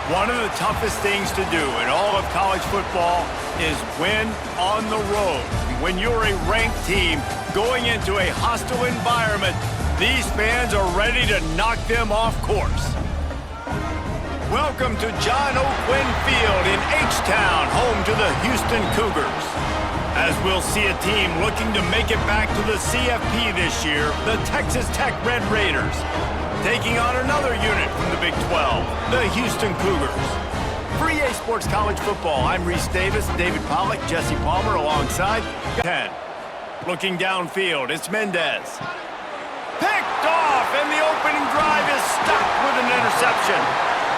One of the toughest things to do in all of college football is win on the road. When you're a ranked team going into a hostile environment, these fans are ready to knock them off course. Welcome to John O'Quinn Field in H-Town, home to the Houston Cougars. As we'll see a team looking to make it back to the CFP this year, the Texas Tech Red Raiders, taking on another unit from the Big 12, the Houston Cougars. For EA Sports College Football, I'm Reese Davis, David Pollack, Jesse Palmer alongside 10. Looking downfield, it's Mendez. Picked off, and the opening drive is stopped with an interception.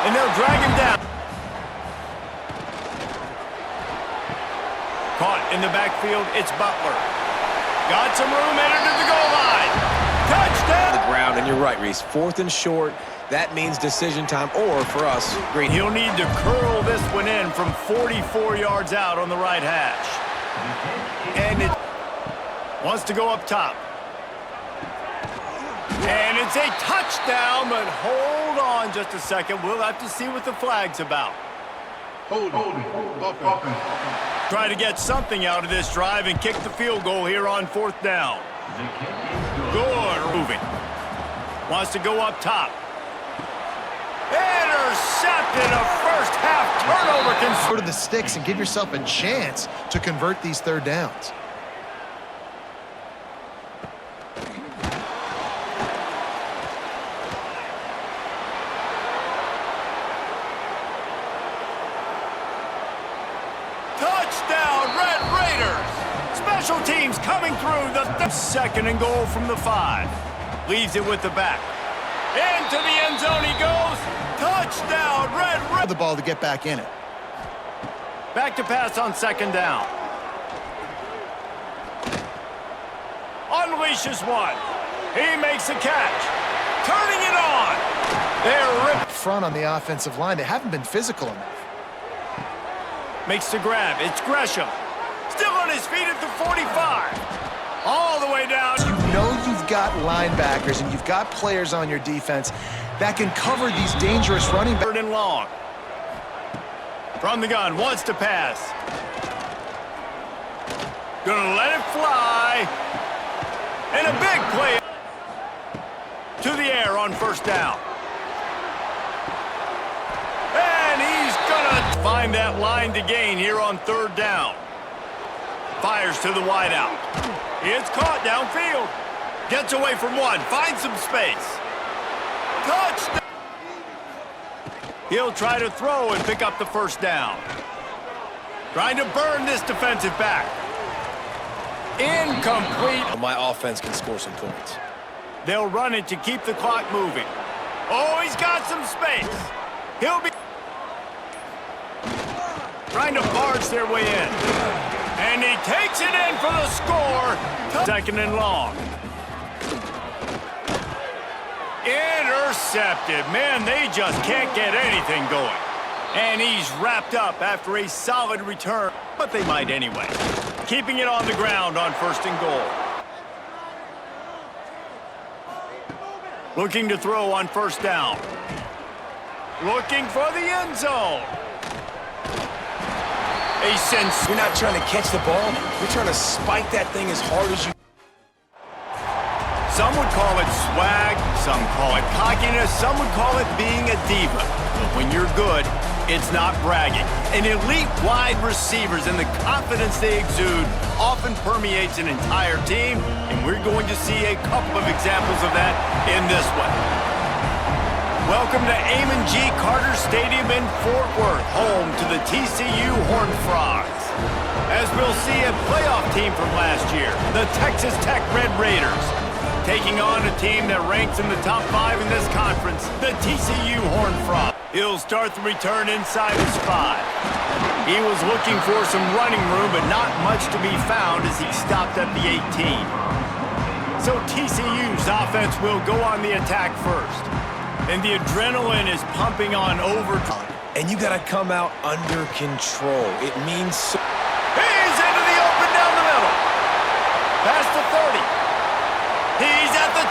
And they'll drag him down. Caught in the backfield, it's Butler. Got some room, entered to the goal line. Touchdown! The ground, and you're right, Reese. 4th and short, that means decision time, or for us, green. He'll need to curl this one in from 44 yards out on the right hash. And it wants to go up top. And it's a touchdown, but hold on just a second. We'll have to see what the flag's about. Hold on. Try to get something out of this drive and kick the field goal here on 4th down. Good. Moving. Wants to go up top. Intercepted, a first half turnover. Go to the sticks and give yourself a chance to convert these 3rd downs. Touchdown, Red Raiders! Special teams coming through the 2nd and goal from the 5. Leaves it with the back. Into the end zone he goes. Touchdown, Red Raiders! The ball to get back in it. Back to pass on 2nd down. Unleashes one. He makes a catch. Turning it on. They're ripped. Front on the offensive line, they haven't been physical enough. Makes the grab. It's Gresham. Still on his feet at the 45. All the way down. You know you've got linebackers and you've got players on your defense that can cover these dangerous running backs. 3rd and long. From the gun, wants to pass. Gonna let it fly. And a big play to the air on 1st down. And he's gonna find that line to gain here on 3rd down. Fires to the wideout. It's caught downfield. Gets away from one. Finds some space. Touchdown. He'll try to throw and pick up the 1st down. Trying to burn this defensive back. Incomplete. My offense can score some points. They'll run it to keep the clock moving. Oh, he's got some space. He'll be trying to barge their way in. And he takes it in for the score. 2nd and long. Intercepted. Man, they just can't get anything going. And he's wrapped up after a solid return. But they might anyway. Keeping it on the ground on 1st and goal. Looking to throw on 1st down. Looking for the end zone. You're not trying to catch the ball. You're trying to spike that thing as hard as you. Some would call it swag, some call it cockiness, some would call it being a diva. But when you're good, it's not bragging. And elite wide receivers and the confidence they exude often permeates an entire team, and we're going to see a couple of examples of that in this one. Welcome to Amon G. Carter Stadium in Fort Worth, home to the TCU Horned Frogs. As we'll see a playoff team from last year, the Texas Tech Red Raiders, taking on a team that ranks in the top 5 in this conference, the TCU Horned Frogs. He'll start the return inside his 5. He was looking for some running room, but not much to be found as he stopped at the 18. So TCU's offense will go on the attack first. And the adrenaline is pumping on overdrive. And you got to come out under control. It means so. He's into the open down the middle. Past the 30. He's at the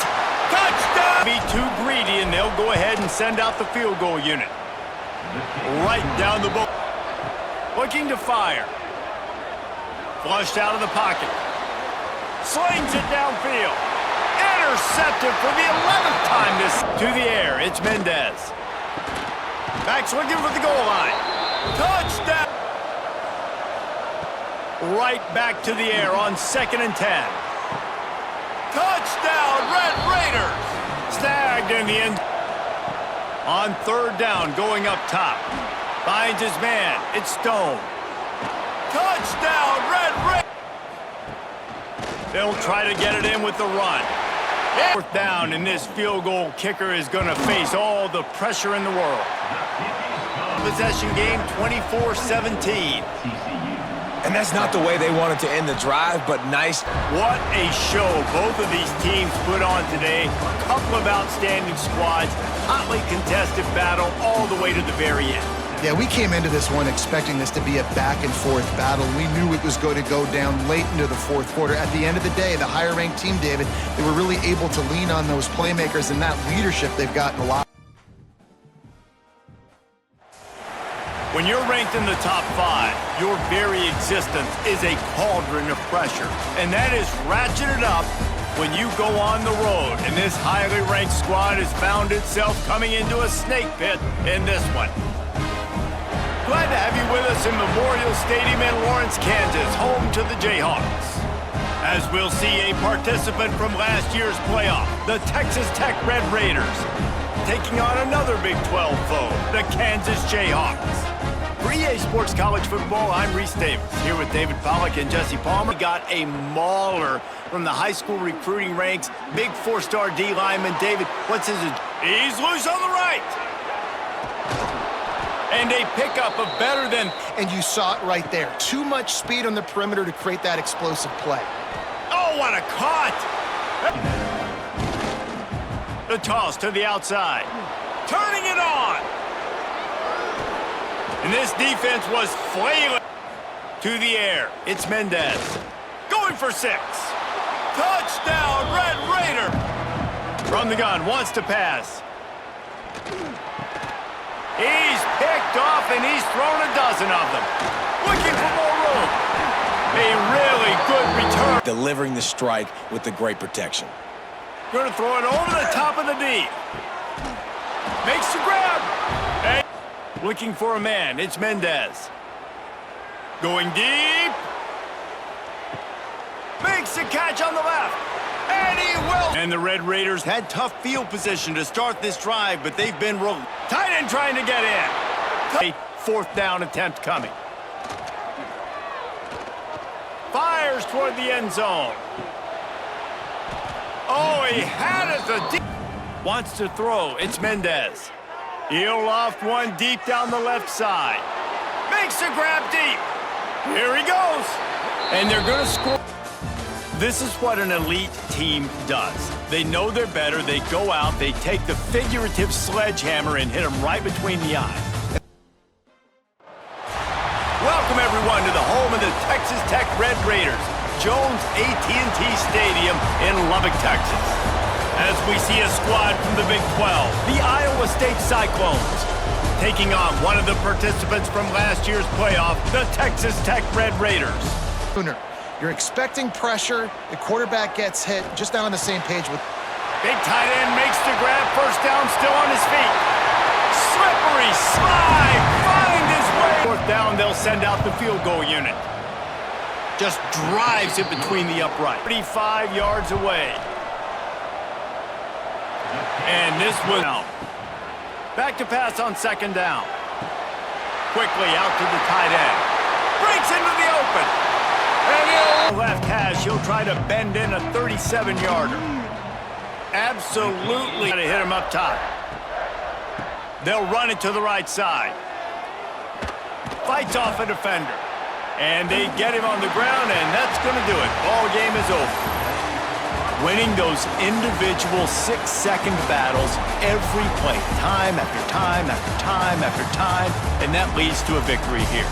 touchdown. Be too greedy, and they'll go ahead and send out the field goal unit. Right down the book. Looking to fire. Flushed out of the pocket. Slings it downfield. Intercepted for the 11th time to the air. It's Mendez. Back's looking for the goal line. Touchdown. Right back to the air on 2nd and 10. Touchdown, Red Raiders. Snagged in the end. On 3rd down, going up top. Finds his man. It's Stone. Touchdown, Red Raiders. They'll try to get it in with the run. 4th down, and this field goal kicker is going to face all the pressure in the world. Possession game, 24-17. And that's not the way they wanted to end the drive, but nice. What a show both of these teams put on today. A couple of outstanding squads, hotly contested battle all the way to the very end. Yeah, we came into this one expecting this to be a back-and-forth battle. We knew it was going to go down late into the 4th quarter. At the end of the day, the higher-ranked team, David, they were really able to lean on those playmakers and that leadership they've gotten a lot. When you're ranked in the top 5, your very existence is a cauldron of pressure. And that is ratcheted up when you go on the road. And this highly ranked squad has found itself coming into a snake pit in this one. Glad to have you with us in Memorial Stadium in Lawrence, Kansas, home to the Jayhawks. As we'll see a participant from last year's playoff, the Texas Tech Red Raiders, taking on another Big 12 foe, the Kansas Jayhawks. For EA Sports College Football, I'm Reese Davis, here with David Pollack and Jesse Palmer. We got a mauler from the high school recruiting ranks, big 4-star D lineman. David, what's his? He's loose on the right. And a pickup of better than. And you saw it right there. Too much speed on the perimeter to create that explosive play. Oh, what a caught! The toss to the outside. Turning it on! And this defense was flailing to the air. It's Mendez. Going for 6. Touchdown, Red Raider! From the gun, wants to pass. He's picked off, and he's thrown a dozen of them. Looking for more room. A really good return. Delivering the strike with the great protection. Going to throw it over the top of the D. Makes the grab. Hey. Looking for a man. It's Mendez. Going deep. Makes the catch on the left. And he will. And the Red Raiders had tough field position to start this drive, but they've been rolling. Tight end trying to get in. A 4th down attempt coming. Fires toward the end zone. Oh, he had it. The deep. Wants to throw. It's Mendez. He'll loft one deep down the left side. Makes a grab deep. Here he goes. And they're going to score. This is what an elite team does. They know they're better. They go out. They take the figurative sledgehammer and hit them right between the eyes. Welcome, everyone, to the home of the Texas Tech Red Raiders, Jones AT&T Stadium in Lubbock, Texas. As we see a squad from the Big 12, the Iowa State Cyclones, taking on one of the participants from last year's playoff, the Texas Tech Red Raiders. You're expecting pressure. The quarterback gets hit. Just not on the same page with. Big tight end makes the grab. 1st down, still on his feet. Slippery slide. Find his way. 4th down, they'll send out the field goal unit. Just drives it between the upright. 35 yards away. And this was out. Back to pass on 2nd down. Quickly out to the tight end. Breaks into the open. And left hash, he'll try to bend in a 37-yarder. Absolutely got to hit him up top. They'll run it to the right side. Fights off a defender. And they get him on the ground, and that's going to do it. Ball game is over. Winning those individual 6-second battles every play, time after time after time after time, and that leads to a victory here.